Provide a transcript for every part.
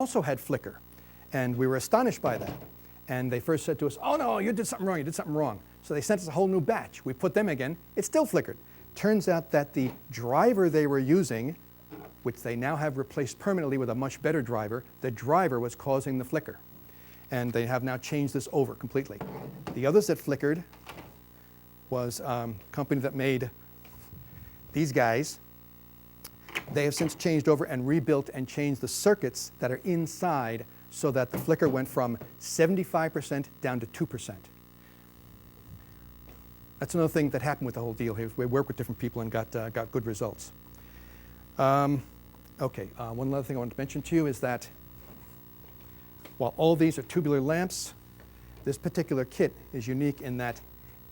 also had flicker, and we were astonished by that. And they first said to us, oh no, you did something wrong, you did something wrong. So they sent us a whole new batch. We put them again, it still flickered. Turns out that the driver they were using, which they now have replaced permanently with a much better driver, the driver was causing the flicker. And they have now changed this over completely. The others that flickered was a company that made these guys. They have since changed over and rebuilt and changed the circuits that are inside so that the flicker went from 75% down to 2%. That's another thing that happened with the whole deal here. We worked with different people and got good results. One other thing I wanted to mention to you is that while all these are tubular lamps, this particular kit is unique in that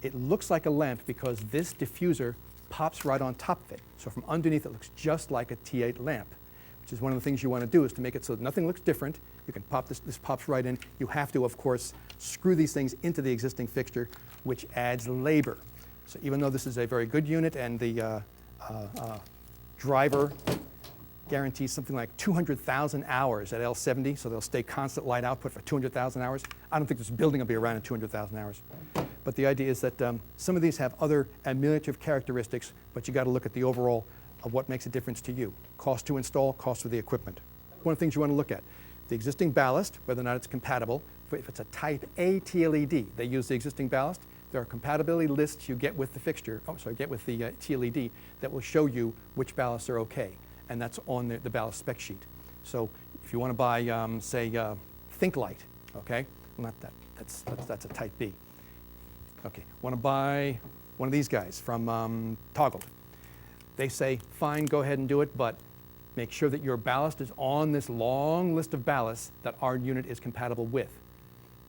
it looks like a lamp because this diffuser pops right on top of it. So from underneath it looks just like a T8 lamp, which is one of the things you want to do, is to make it so that nothing looks different. You can pop this pops right in. You have to, of course, screw these things into the existing fixture, which adds labor. So even though this is a very good unit and the driver guarantees something like 200,000 hours at L70, so they'll stay constant light output for 200,000 hours. I don't think this building will be around in 200,000 hours. But the idea is that some of these have other ameliorative characteristics, but you got to look at the overall of what makes a difference to you. Cost to install, cost of the equipment. One of the things you want to look at, the existing ballast, whether or not it's compatible. If it's a type A TLED, they use the existing ballast. There are compatibility lists you get with the fixture, get with the TLED that will show you which ballasts are okay. And that's on the ballast spec sheet. So if you want to buy, Think Light, okay? Well, not that, that's a type B. Okay, want to buy one of these guys from Toggled. They say, fine, go ahead and do it, but make sure that your ballast is on this long list of ballasts that our unit is compatible with.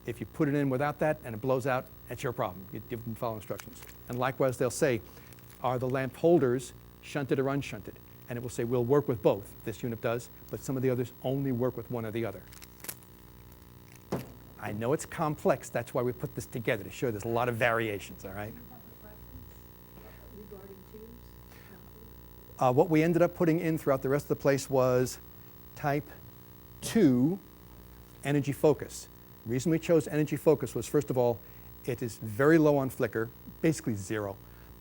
If you put it in without that and it blows out, that's your problem. You didn't follow instructions. And likewise, they'll say, are the lamp holders shunted or unshunted? And it will say, we'll work with both. This unit does, but some of the others only work with one or the other. I know it's complex. That's why we put this together, to show there's a lot of variations, all right? What we ended up putting in throughout the rest of the place was type 2 energy focus. The reason we chose energy focus was, first of all, it is very low on flicker, basically zero.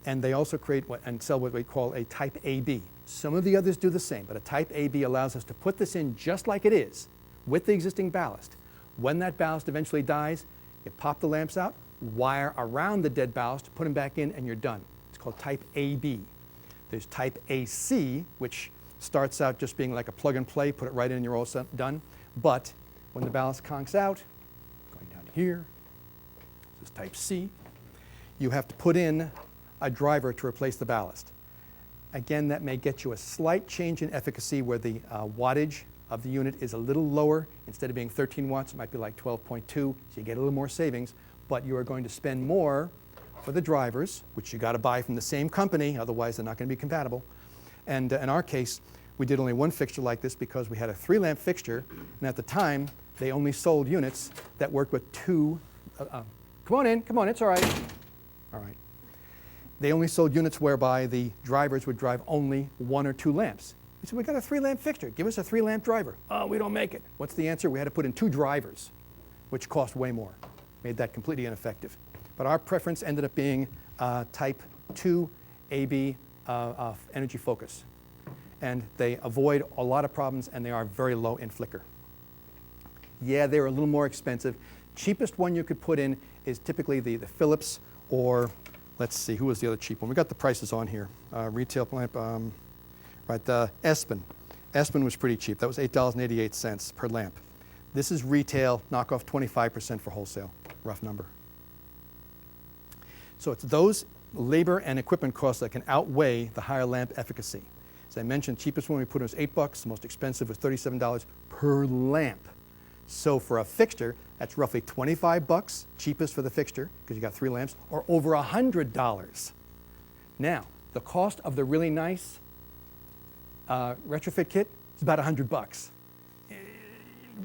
And they also create and sell what we call a type AB. Some of the others do the same, but a type AB allows us to put this in just like it is with the existing ballast. When that ballast eventually dies, you pop the lamps out, wire around the dead ballast, put them back in, and you're done. It's called type AB. There's type AC, which starts out just being like a plug and play, put it right in and you're all done. But when the ballast conks out, going down here, this is type C, you have to put in a driver to replace the ballast. Again, that may get you a slight change in efficacy where the wattage of the unit is a little lower. Instead of being 13 watts, it might be like 12.2, so you get a little more savings, but you are going to spend more for the drivers, which you got to buy from the same company, otherwise they're not going to be compatible. And in our case, we did only one fixture like this because we had a 3-lamp fixture, and at the time, they only sold units that worked with 2, come on in, it's all right. All right. They only sold units whereby the drivers would drive only 1 or 2 lamps. We said, we got a 3-lamp fixture. Give us a 3-lamp driver. Oh, we don't make it. What's the answer? We had to put in 2 drivers, which cost way more. Made that completely ineffective. But our preference ended up being type 2 AB energy focus. And they avoid a lot of problems, and they are very low in flicker. Yeah, they're a little more expensive. Cheapest one you could put in is typically the Philips, or let's see, who was the other cheap one? We got the prices on here. Retail lamp, right, the Espen. Espen was pretty cheap. That was $8.88 per lamp. This is retail, knock off 25% for wholesale, rough number. So it's those labor and equipment costs that can outweigh the higher lamp efficacy. As I mentioned, cheapest one we put in was $8, the most expensive was $37 per lamp. So for a fixture, that's roughly $25, cheapest for the fixture, because you got 3 lamps, or over $100. Now, the cost of the really nice retrofit kit is about $100.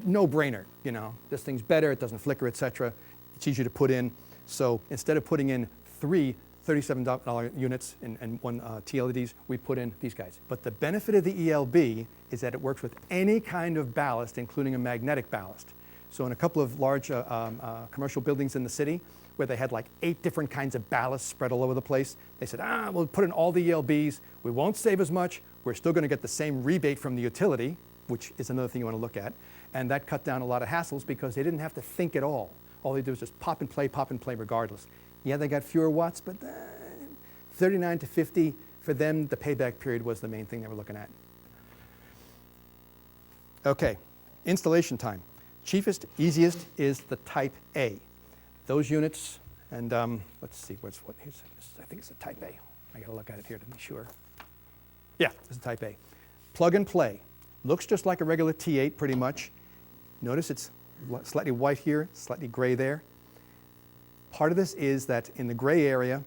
No brainer, you know. This thing's better, it doesn't flicker, etc. It's easier to put in. So instead of putting in 3 $37 units and one TLEDs, we put in these guys. But the benefit of the ELB is that it works with any kind of ballast, including a magnetic ballast. So in a couple of large commercial buildings in the city, where they had like 8 different kinds of ballast spread all over the place, they said, we'll put in all the ELBs, we won't save as much, we're still going to get the same rebate from the utility, which is another thing you want to look at. And that cut down a lot of hassles because they didn't have to think at all. All they do was just pop and play regardless. Yeah, they got fewer watts, but 39 to 50, for them, the payback period was the main thing they were looking at. Okay, installation time. Cheapest, easiest is the Type A. Those units, and let's see, I think it's a Type A. I got to look at it here to be sure. Yeah, it's a Type A. Plug and play. Looks just like a regular T8 pretty much. Notice it's slightly white here, slightly gray there. Part of this is that in the gray area,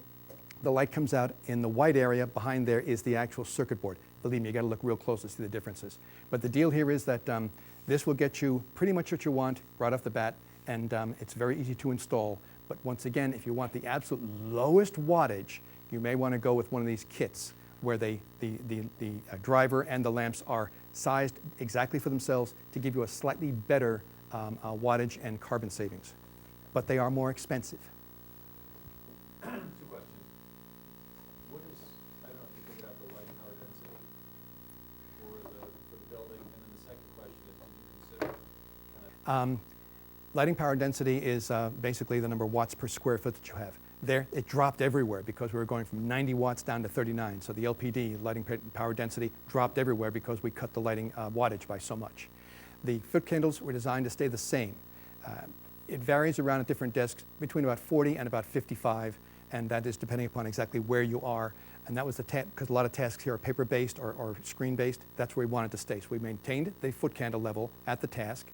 the light comes out. In the white area behind there is the actual circuit board. Believe me, you got to look real close to see the differences. But the deal here is that this will get you pretty much what you want right off the bat, and it's very easy to install. But once again, if you want the absolute lowest wattage, you may want to go with one of these kits where the driver and the lamps are sized exactly for themselves to give you a slightly better wattage and carbon savings. But they are more expensive. 2 questions. What is, I don't know if you figured out the lighting power density for the building, and then the second question is, did you consider kind of... Lighting power density is basically the number of watts per square foot that you have. There, it dropped everywhere because we were going from 90 watts down to 39. So the LPD, lighting power density, dropped everywhere because we cut the lighting wattage by so much. The foot candles were designed to stay the same. It varies around at different desks between about 40 and about 55, and that is depending upon exactly where you are. And that was the because a lot of tasks here are paper-based or screen-based. That's where we wanted to stay. So we maintained the foot candle level at the task.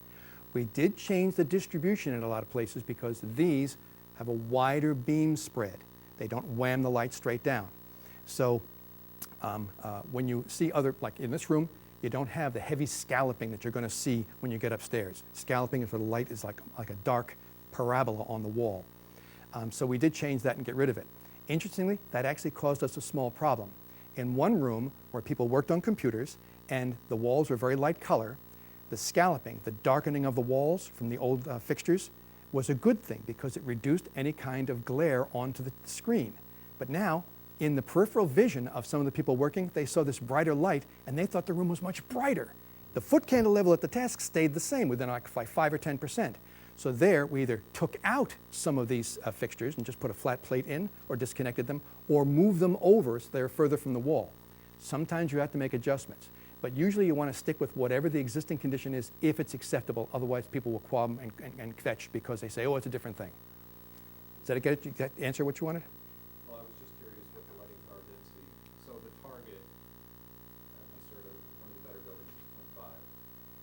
We did change the distribution in a lot of places because these have a wider beam spread. They don't wham the light straight down. So when you see other, like in this room, you don't have the heavy scalloping that you're going to see when you get upstairs. Scalloping is where the light is like a dark parabola on the wall. So we did change that and get rid of it. Interestingly, that actually caused us a small problem. In one room where people worked on computers and the walls were very light color, the scalloping, the darkening of the walls from the old fixtures was a good thing because it reduced any kind of glare onto the screen. But now, in the peripheral vision of some of the people working, they saw this brighter light and they thought the room was much brighter. The foot candle level at the task stayed the same within like 5 or 10%. So there, we either took out some of these fixtures and just put a flat plate in or disconnected them, or moved them over so they're further from the wall. Sometimes you have to make adjustments. But usually you want to stick with whatever the existing condition is if it's acceptable. Otherwise, people will qualm and kvetch because they say, oh, it's a different thing. Does that answer what you wanted? Well, I was just curious what the lighting power density, so the target, at least sort of one of the better buildings is 0.5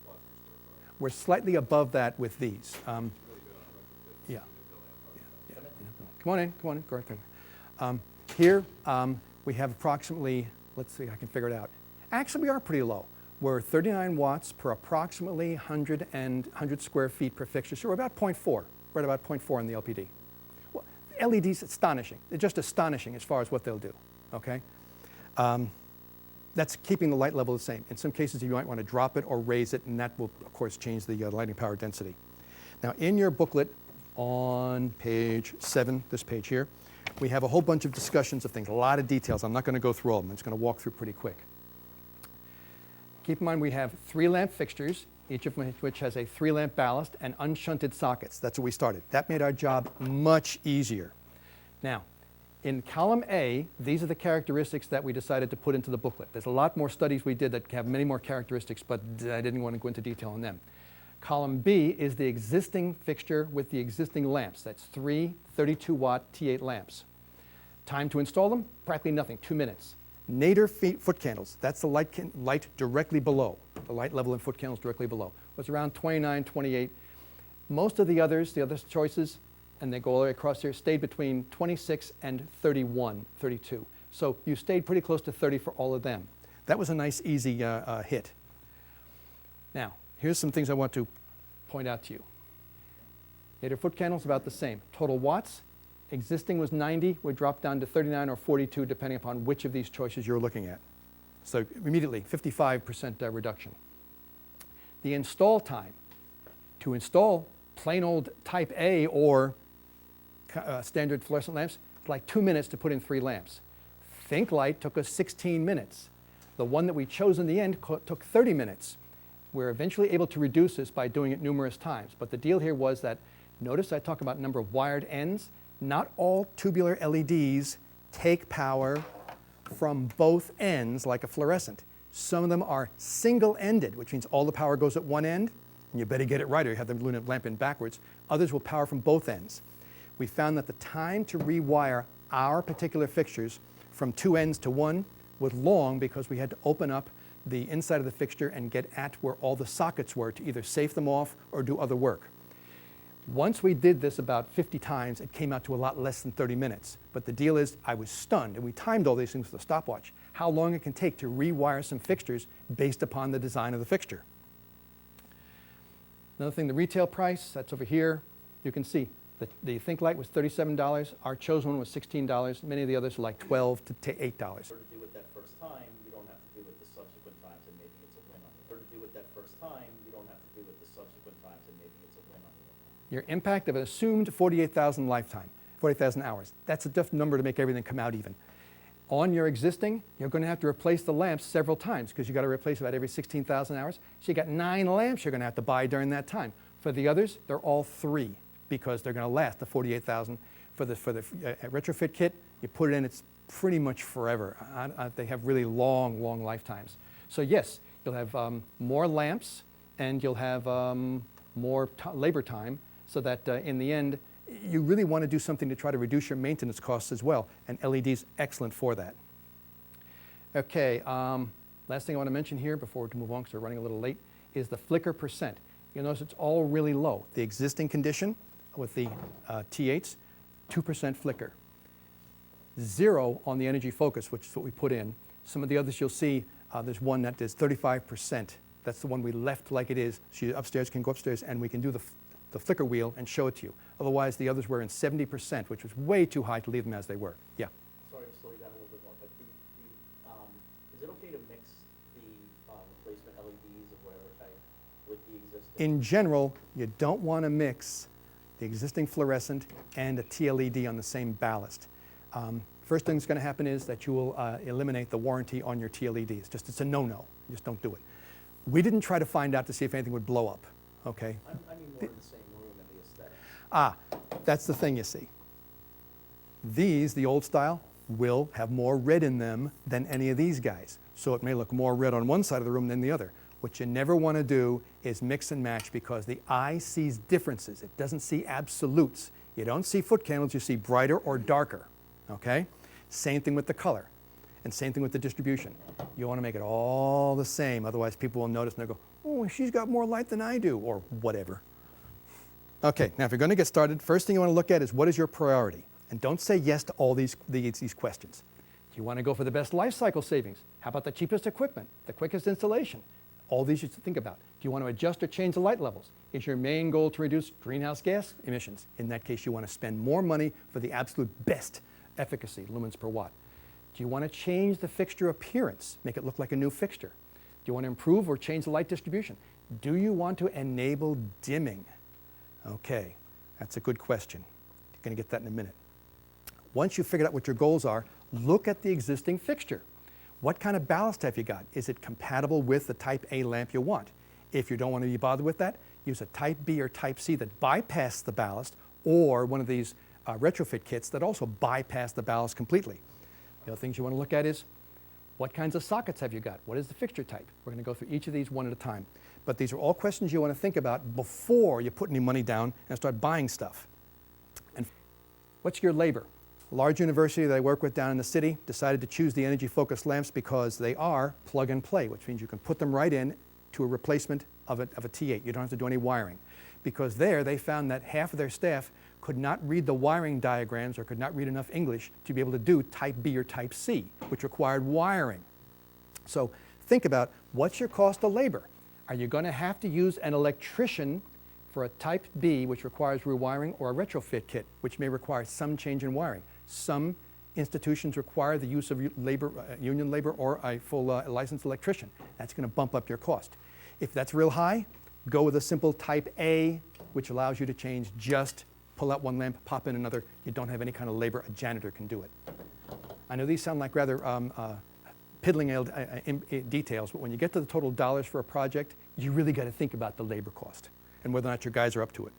watts per square foot. We're slightly above that with these. It's really good on a retrofit. Yeah. New building. Come on in, go right there. Here we have approximately, let's see, I can figure it out. Actually, we are pretty low. We're 39 watts per approximately 100 square feet per fixture. So we're about 0.4. We're at about 0.4 on the LPD. Well, LEDs, astonishing. They're just astonishing as far as what they'll do, okay? That's keeping the light level the same. In some cases, you might want to drop it or raise it, and that will, of course, change the lighting power density. Now, in your booklet on page 7, this page here, we have a whole bunch of discussions of things, a lot of details. I'm not going to go through all of them. I'm just going to walk through pretty quick. Keep in mind we have 3 lamp fixtures, each of which has a 3-lamp ballast and unshunted sockets. That's where we started. That made our job much easier. Now, in column A, these are the characteristics that we decided to put into the booklet. There's a lot more studies we did that have many more characteristics, but I didn't want to go into detail on them. Column B is the existing fixture with the existing lamps. That's 3 32-watt T8 lamps. Time to install them? Practically nothing, 2 minutes. Nader foot candles, that's the light directly below. The light level in foot candles directly below. Was around 29, 28. Most of the other choices, and they go all the way across here, stayed between 26 and 31, 32. So you stayed pretty close to 30 for all of them. That was a nice, easy hit. Now, here's some things I want to point out to you. Nader foot candles about the same. Total watts, Existing was 90, would drop down to 39 or 42 depending upon which of these choices you're looking at. So immediately, 55% reduction. The install time. To install plain old type A or standard fluorescent lamps, it's like 2 minutes to put in 3 lamps. Think Light took us 16 minutes. The one that we chose in the end took 30 minutes. We're eventually able to reduce this by doing it numerous times. But the deal here was that, notice I talk about number of wired ends. Not all tubular LEDs take power from both ends like a fluorescent. Some of them are single-ended, which means all the power goes at one end, and you better get it right or you have the lamp in backwards. Others will power from both ends. We found that the time to rewire our particular fixtures from 2 ends to 1 was long because we had to open up the inside of the fixture and get at where all the sockets were to either safe them off or do other work. Once we did this about 50 times, it came out to a lot less than 30 minutes. But the deal is, I was stunned, and we timed all these things with a stopwatch, how long it can take to rewire some fixtures based upon the design of the fixture. Another thing, the retail price, that's over here. You can see the Think Light was $37. Our chosen one was $16. Many of the others were like $12 to $8. In order to do it that first time, you don't have to do it the subsequent times, and maybe it's a win on the. In order to do it that first time, you don't have to do it the subsequent times, and maybe it's a win on the. Your impact of an assumed 48,000 lifetime, 48,000 hours. That's a tough number to make everything come out even. On your existing, you're going to have to replace the lamps several times because you've got to replace about every 16,000 hours. So you got 9 lamps you're going to have to buy during that time. For the others, they're all 3 because they're going to last the 48,000. For the Retrofit Kit, you put it in, it's pretty much forever. They have really long, long lifetimes. So yes, you'll have more lamps and you'll have more labor time so that in the end, you really want to do something to try to reduce your maintenance costs as well, and LED's excellent for that. Okay, last thing I want to mention here before we move on because we're running a little late is the flicker percent. You'll notice it's all really low. The existing condition with the T8s, 2% flicker. 0 on the energy focus, which is what we put in. Some of the others you'll see, there's one that is 35%. That's the one we left like it is. So you upstairs can go upstairs and we can do the flicker wheel and show it to you. Otherwise, the others were in 70%, which was way too high to leave them as they were. Yeah? Sorry to slow you down a little bit more, but is it okay to mix the replacement LEDs of whatever type with the existing? In general, you don't want to mix the existing fluorescent and a TLED on the same ballast. First thing that's going to happen is that you will eliminate the warranty on your TLEDs. It's a no-no. Just don't do it. We didn't try to find out to see if anything would blow up. Okay? I mean more in the same room and the aesthetic. Ah, that's the thing you see. These, the old style, will have more red in them than any of these guys. So it may look more red on one side of the room than the other. What you never want to do is mix and match because the eye sees differences. It doesn't see absolutes. You don't see foot candles, you see brighter or darker. Okay? Same thing with the color. And same thing with the distribution. You want to make it all the same, otherwise people will notice and they'll go, oh, she's got more light than I do, or whatever. Okay, now if you're going to get started, first thing you want to look at is what is your priority? And don't say yes to all these questions. Do you want to go for the best life cycle savings? How about the cheapest equipment, the quickest installation? All these you should think about. Do you want to adjust or change the light levels? Is your main goal to reduce greenhouse gas emissions? In that case, you want to spend more money for the absolute best efficacy, lumens per watt. Do you want to change the fixture appearance, make it look like a new fixture? Do you want to improve or change the light distribution? Do you want to enable dimming? Okay, that's a good question. You're going to get that in a minute. Once you've figured out what your goals are, look at the existing fixture. What kind of ballast have you got? Is it compatible with the Type A lamp you want? If you don't want to be bothered with that, use a Type B or Type C that bypass the ballast, or one of these retrofit kits that also bypass the ballast completely. The other things you want to look at is what kinds of sockets have you got? What is the fixture type? We're going to go through each of these one at a time. But these are all questions you want to think about before you put any money down and start buying stuff. And what's your labor? A large university that I work with down in the city decided to choose the energy-focused lamps because they are plug and play, which means you can put them right in to a replacement of a T8. You don't have to do any wiring. Because there they found that half of their staff could not read the wiring diagrams or could not read enough English to be able to do Type B or Type C, which required wiring. So think about what's your cost of labor. Are you going to have to use an electrician for a type B, which requires rewiring, or a retrofit kit, which may require some change in wiring. Some institutions require the use of union labor or a full licensed electrician. That's going to bump up your cost. If that's real high, go with a simple type A, which allows you to change just pull out one lamp, pop in another. You don't have any kind of labor. A janitor can do it. I know these sound like rather piddling details, but when you get to the total dollars for a project, you really got to think about the labor cost and whether or not your guys are up to it.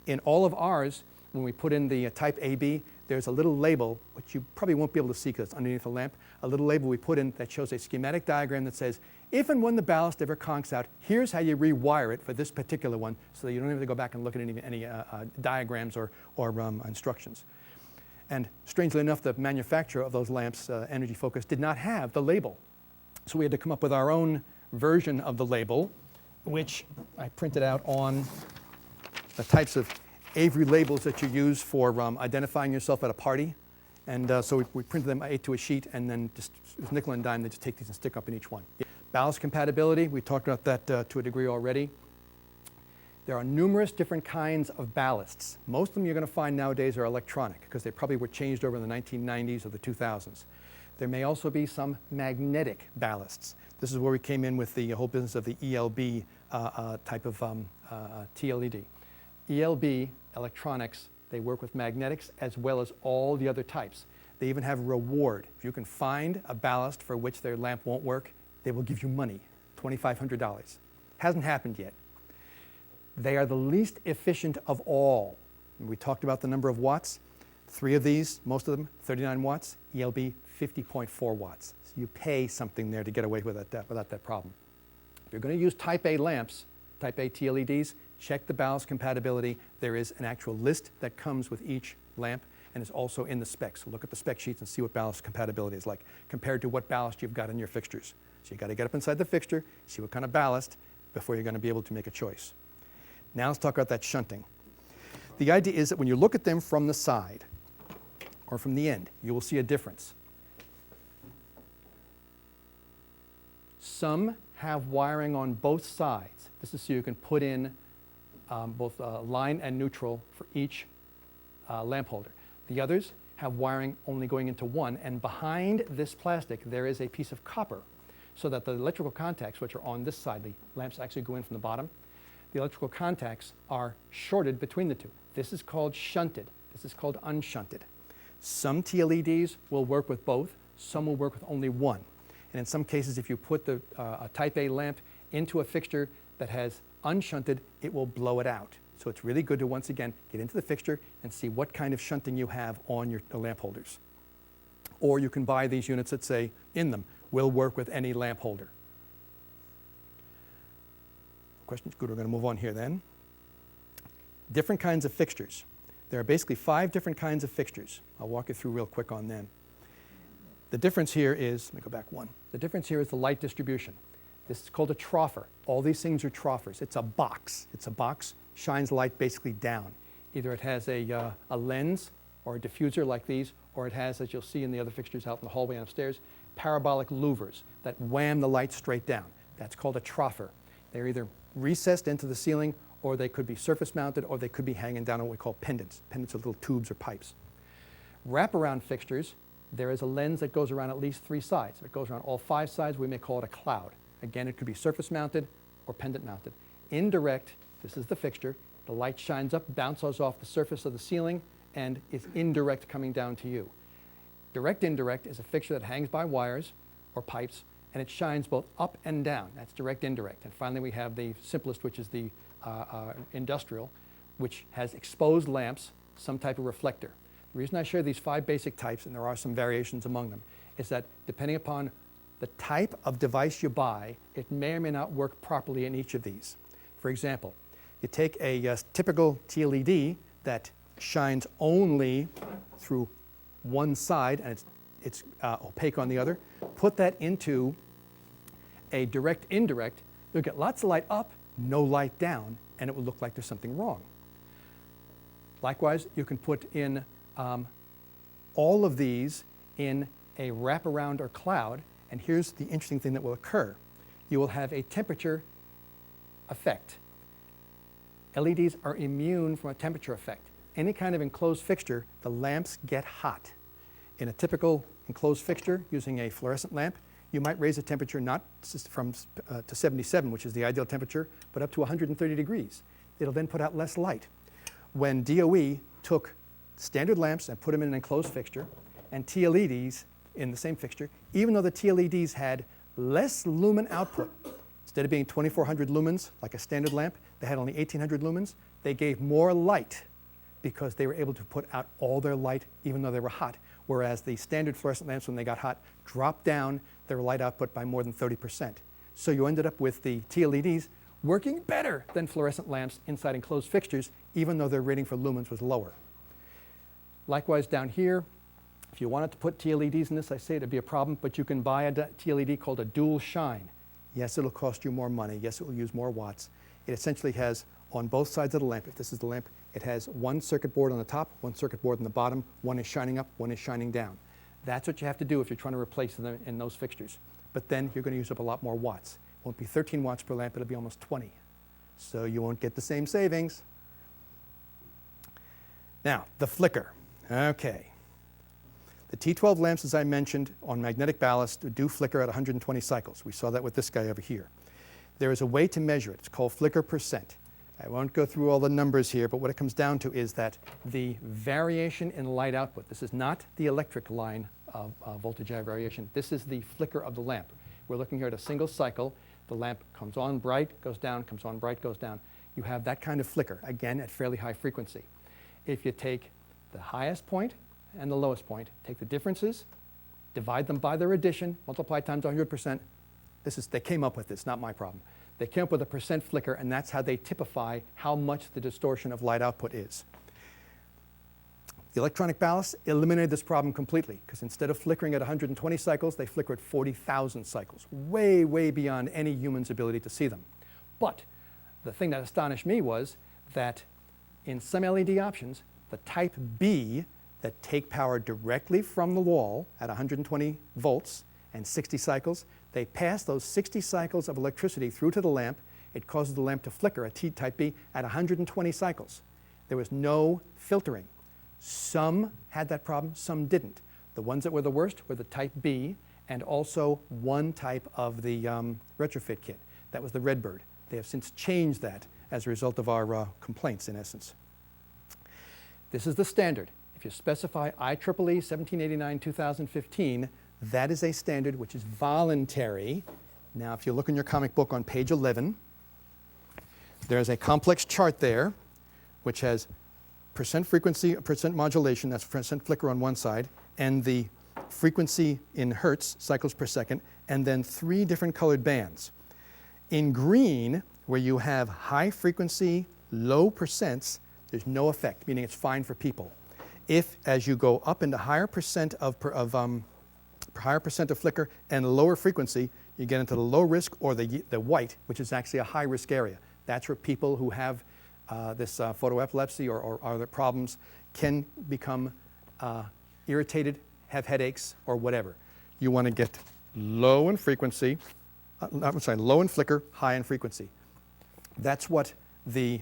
In all of ours, when we put in the type AB, there's a little label, which you probably won't be able to see because it's underneath the lamp, a little label we put in that shows a schematic diagram that says, if and when the ballast ever conks out, here's how you rewire it for this particular one, so that you don't have to go back and look at any diagrams or instructions. And strangely enough, the manufacturer of those lamps, Energy Focus, did not have the label. So we had to come up with our own version of the label, which I printed out on the types of Avery labels that you use for identifying yourself at a party. And so we printed them to a sheet, and then just it was nickel and dime. They just take these and stick up in each one. Ballast compatibility, we talked about that to a degree already. There are numerous different kinds of ballasts. Most of them you're going to find nowadays are electronic because they probably were changed over in the 1990s or the 2000s. There may also be some magnetic ballasts. This is where we came in with the whole business of the ELB type of TLED. ELB, electronics, they work with magnetics as well as all the other types. They even have reward. If you can find a ballast for which their lamp won't work, they will give you money, $2,500. Hasn't happened yet. They are the least efficient of all. We talked about the number of watts. 3 of these, most of them, 39 watts. ELB, 50.4 watts. So you pay something there to get away with without that problem. If you're going to use type A lamps, type A TLEDs, check the ballast compatibility. There is an actual list that comes with each lamp and is also in the specs. So look at the spec sheets and see what ballast compatibility is like compared to what ballast you've got in your fixtures. So you've got to get up inside the fixture, see what kind of ballast before you're going to be able to make a choice. Now let's talk about that shunting. The idea is that when you look at them from the side or from the end, you will see a difference. Some have wiring on both sides. This is so you can put in both line and neutral for each lamp holder. The others have wiring only going into one, and behind this plastic there is a piece of copper so that the electrical contacts, which are on this side, the lamps actually go in from the bottom, the electrical contacts are shorted between the two. This is called shunted. This is called unshunted. Some TLEDs will work with both. Some will work with only one. And in some cases, if you put a type A lamp into a fixture that has unshunted, it will blow it out. So it's really good to, once again, get into the fixture and see what kind of shunting you have on your lamp holders. Or you can buy these units that say in them, will work with any lamp holder. Questions? Good, we're going to move on here then. Different kinds of fixtures. There are basically 5 different kinds of fixtures. I'll walk you through real quick on them. The difference here is, let me go back one. The difference here is the light distribution. This is called a troffer. All these things are troffers. It's a box. It's a box, shines light basically down. Either it has a lens or a diffuser like these, or it has, as you'll see in the other fixtures out in the hallway and upstairs, parabolic louvers that wham the light straight down. That's called a troffer. They're either recessed into the ceiling, or they could be surface mounted, or they could be hanging down on what we call pendants. Pendants are little tubes or pipes. Wraparound fixtures, there is a lens that goes around at least 3 sides. If it goes around all 5 sides, we may call it a cloud. Again, it could be surface mounted or pendant mounted. Indirect, this is the fixture. The light shines up, bounces off the surface of the ceiling, and is indirect coming down to you. Direct indirect is a fixture that hangs by wires or pipes, and it shines both up and down. That's direct indirect. And finally, we have the simplest, which is the industrial, which has exposed lamps, some type of reflector. The reason I share these 5 basic types, and there are some variations among them, is that depending upon the type of device you buy, it may or may not work properly in each of these. For example, you take a typical TLED that shines only through one side and it's opaque on the other, put that into a direct indirect, you'll get lots of light up, no light down, and it will look like there's something wrong. Likewise, you can put in all of these in a wraparound or cloud, and here's the interesting thing that will occur. You will have a temperature effect. LEDs are immune from a temperature effect. Any kind of enclosed fixture, the lamps get hot. In a typical enclosed fixture using a fluorescent lamp, you might raise the temperature not to 77, which is the ideal temperature, but up to 130 degrees. It'll then put out less light. When DOE took standard lamps and put them in an enclosed fixture and TLEDs in the same fixture, even though the TLEDs had less lumen output, instead of being 2400 lumens like a standard lamp, they had only 1800 lumens, they gave more light because they were able to put out all their light even though they were hot, whereas the standard fluorescent lamps, when they got hot, dropped down their light output by more than 30%. So you ended up with the TLEDs working better than fluorescent lamps inside enclosed fixtures, even though their rating for lumens was lower. Likewise down here, if you wanted to put TLEDs in this, I say it'd be a problem, but you can buy a TLED called a dual shine. Yes, it'll cost you more money. Yes, it will use more watts. It essentially has, on both sides of the lamp, if this is the lamp, it has one circuit board on the top, one circuit board on the bottom, one is shining up, one is shining down. That's what you have to do if you're trying to replace them in those fixtures. But then you're going to use up a lot more watts. It won't be 13 watts per lamp, it'll be almost 20. So you won't get the same savings. Now, the flicker. Okay. The T12 lamps, as I mentioned, on magnetic ballast do flicker at 120 cycles. We saw that with this guy over here. There is a way to measure it. It's called flicker percent. I won't go through all the numbers here, but what it comes down to is that the variation in light output, this is not the electric line of voltage variation, this is the flicker of the lamp. We're looking here at a single cycle. The lamp comes on bright, goes down, comes on bright, goes down. You have that kind of flicker, again, at fairly high frequency. If you take the highest point and the lowest point, take the differences, divide them by their addition, multiply times 100%. They came up with this, not my problem. They came up with a percent flicker, and that's how they typify how much the distortion of light output is. The electronic ballast eliminated this problem completely, because instead of flickering at 120 cycles, they flicker at 40,000 cycles, way, way beyond any human's ability to see them. But the thing that astonished me was that in some LED options, the type B that take power directly from the wall at 120 volts and 60 cycles, they pass those 60 cycles of electricity through to the lamp. It causes the lamp to flicker, a T-type B, at 120 cycles. There was no filtering. Some had that problem, some didn't. The ones that were the worst were the type B and also one type of the Retrofit Kit. That was the Redbird. They have since changed that as a result of our complaints, in essence. This is the standard. If you specify IEEE 1789-2015, that is a standard which is voluntary. Now, if you look in your comic book on page 11, there's a complex chart there which has percent frequency, percent modulation, that's percent flicker on one side, and the frequency in hertz, cycles per second, and then 3 different colored bands. In green, where you have high frequency, low percents, there's no effect, meaning it's fine for people. If, as you go up into higher percent of flicker and lower frequency, you get into the low risk or the white, which is actually a high risk area. That's where people who have this photoepilepsy or other problems can become irritated, have headaches, or whatever. You want to get low in frequency, low in flicker, high in frequency. That's what the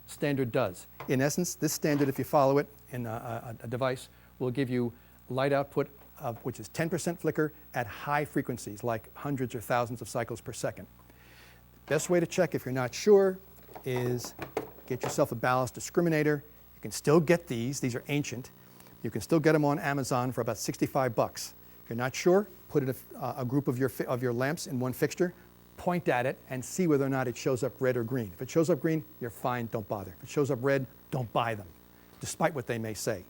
standard does. In essence, this standard, if you follow it in a device, will give you light output which is 10% flicker at high frequencies, like hundreds or thousands of cycles per second. Best way to check if you're not sure is get yourself a ballast discriminator. You can still get these. These are ancient. You can still get them on Amazon for about 65 bucks. If you're not sure, put it a group of your lamps in one fixture, point at it, and see whether or not it shows up red or green. If it shows up green, you're fine, don't bother. If it shows up red, don't buy them, despite what they may say.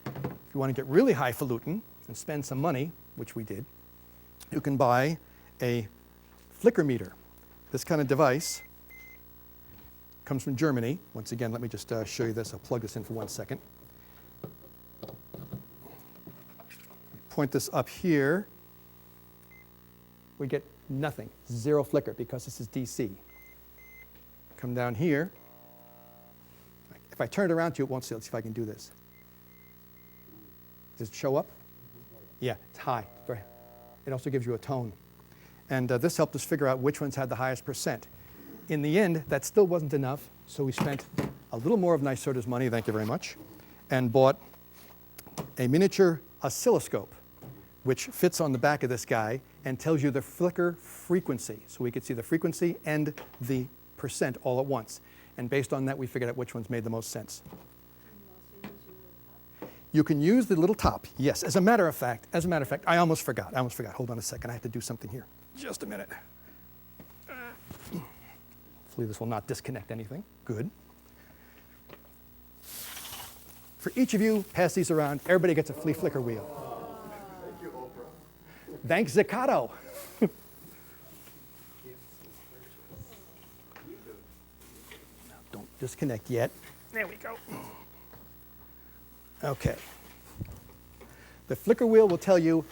If you want to get really highfalutin and spend some money, which we did, you can buy a flicker meter. This kind of device comes from Germany. Once again, let me just show you this. I'll plug this in for 1 second. Point this up here. We get nothing, 0 flicker, because this is DC. Come down here. If I turn it around to you, it won't see. Let's see if I can do this. Does it show up? Yeah, it's high. It also gives you a tone. And this helped us figure out which ones had the highest percent. In the end, that still wasn't enough. So we spent a little more of NYSERDA's money, thank you very much, and bought a miniature oscilloscope, which fits on the back of this guy and tells you the flicker frequency. So we could see the frequency and the percent all at once. And based on that, we figured out which ones made the most sense. You can use the little top, yes. As a matter of fact, I almost forgot. Hold on a second, I have to do something here. Just a minute. Hopefully this will not disconnect anything. Good. For each of you, pass these around. Everybody gets a flea flicker wheel. Thank you, Oprah. Thanks, Zaccato. No, don't disconnect yet. There we go. Okay. The flicker wheel will tell you,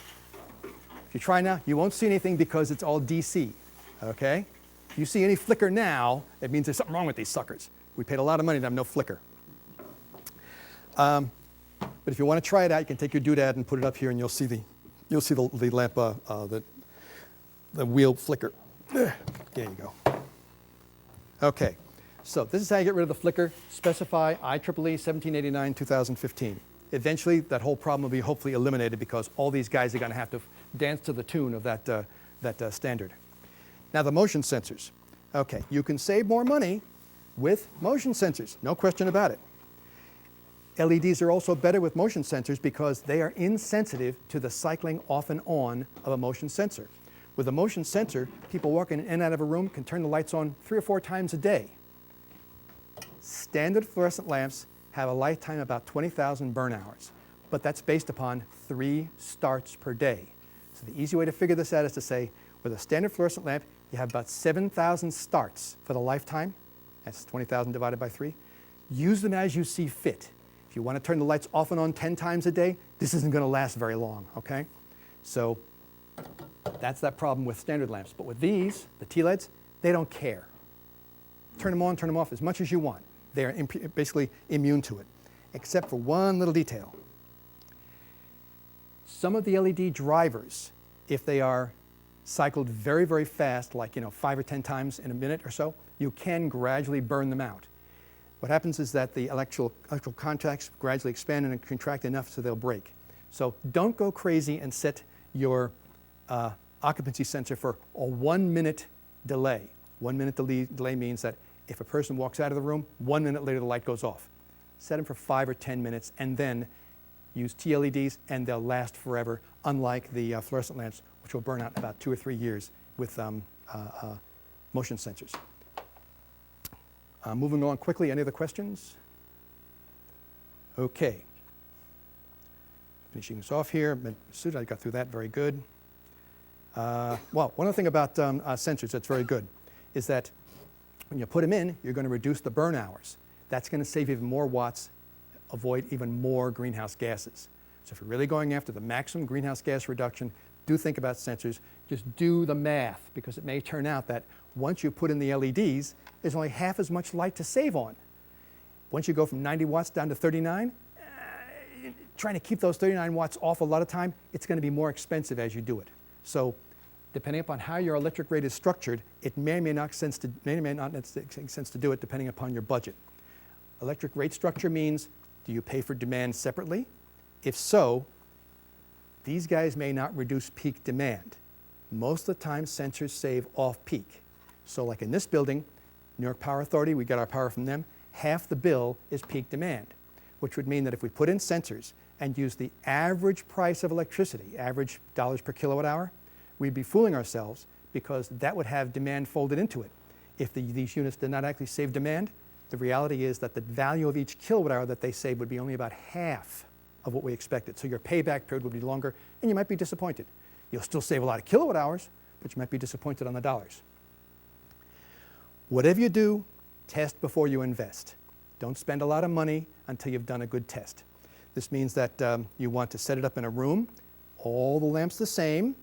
if you try now, you won't see anything because it's all DC, okay? If you see any flicker now, it means there's something wrong with these suckers. We paid a lot of money to have no flicker. But if you want to try it out, you can take your doodad and put it up here, and you'll see the lamp, the wheel flicker. There you go. Okay, so this is how you get rid of the flicker. Specify IEEE 1789-2015. Eventually, that whole problem will be hopefully eliminated because all these guys are going to have to dance to the tune of that standard. Now the motion sensors. Okay, you can save more money with motion sensors, no question about it. LEDs are also better with motion sensors because they are insensitive to the cycling off and on of a motion sensor. With a motion sensor, people walking in and out of a room can turn the lights on 3 or 4 times a day. Standard fluorescent lamps have a lifetime of about 20,000 burn hours, but that's based upon 3 starts per day. So the easy way to figure this out is to say, with a standard fluorescent lamp, you have about 7,000 starts for the lifetime. That's 20,000 divided by 3. Use them as you see fit. If you want to turn the lights off and on 10 times a day, this isn't going to last very long, okay? So that's that problem with standard lamps. But with these, the TLEDs, they don't care. Turn them on, turn them off as much as you want. They are basically immune to it, except for one little detail. Some of the LED drivers, if they are cycled very, very fast, like 5 or 10 times in a minute or so, you can gradually burn them out. What happens is that the electrical contacts gradually expand and contract enough so they'll break. So don't go crazy and set your occupancy sensor for a 1-minute delay. 1-minute delay means that if a person walks out of the room, 1 minute later the light goes off. Set them for 5 or 10 minutes and then use TLEDs and they'll last forever, unlike the fluorescent lamps, which will burn out in about 2 or 3 years with motion sensors. Moving on quickly, any other questions? Okay. Finishing this off here. I got through that very good. Well, one other thing about sensors that's very good is that when you put them in, you're going to reduce the burn hours. That's going to save even more watts, avoid even more greenhouse gases. So if you're really going after the maximum greenhouse gas reduction, do think about sensors. Just do the math, because it may turn out that once you put in the LEDs, there's only half as much light to save on. Once you go from 90 watts down to 39, trying to keep those 39 watts off a lot of time, it's going to be more expensive as you do it. So depending upon how your electric rate is structured, it may or may not make sense to do it depending upon your budget. Electric rate structure means, do you pay for demand separately? If so, these guys may not reduce peak demand. Most of the time, sensors save off-peak. So like in this building, New York Power Authority, we get our power from them, half the bill is peak demand, which would mean that if we put in sensors and use the average price of electricity, average dollars per kilowatt hour, we'd be fooling ourselves because that would have demand folded into it. If these units did not actually save demand, the reality is that the value of each kilowatt hour that they save would be only about half of what we expected. So your payback period would be longer, and you might be disappointed. You'll still save a lot of kilowatt hours, but you might be disappointed on the dollars. Whatever you do, test before you invest. Don't spend a lot of money until you've done a good test. This means that you want to set it up in a room, all the lamps the same,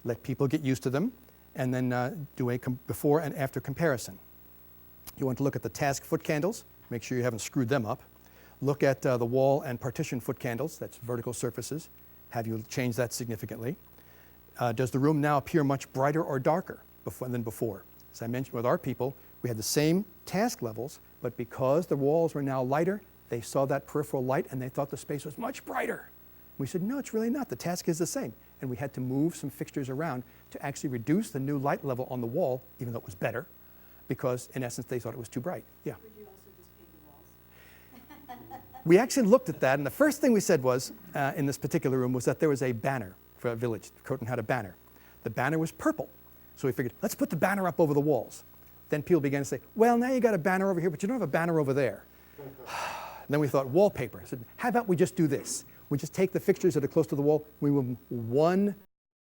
let people get used to them, and then do a before and after comparison. You want to look at the task foot candles, make sure you haven't screwed them up. Look at the wall and partition foot candles, that's vertical surfaces. Have you changed that significantly? Does the room now appear much brighter or darker than before? As I mentioned with our people, We had the same task levels, but because the walls were now lighter, they saw that peripheral light and they thought the space was much brighter. We said, no, it's really not. The task is the same. And we had to move some fixtures around to actually reduce the new light level on the wall, even though it was better, because in essence they thought it was too bright. Yeah. Would you also just paint the walls? We actually looked at that, and the first thing we said was, in this particular room, was that there was a banner for a village. Croton had a banner. The banner was purple. So we figured, let's put the banner up over the walls. Then people began to say, well, now you got a banner over here, but you don't have a banner over there. Then we thought, wallpaper. I said, how about we just do this? We just take the fixtures that are close to the wall, we move them one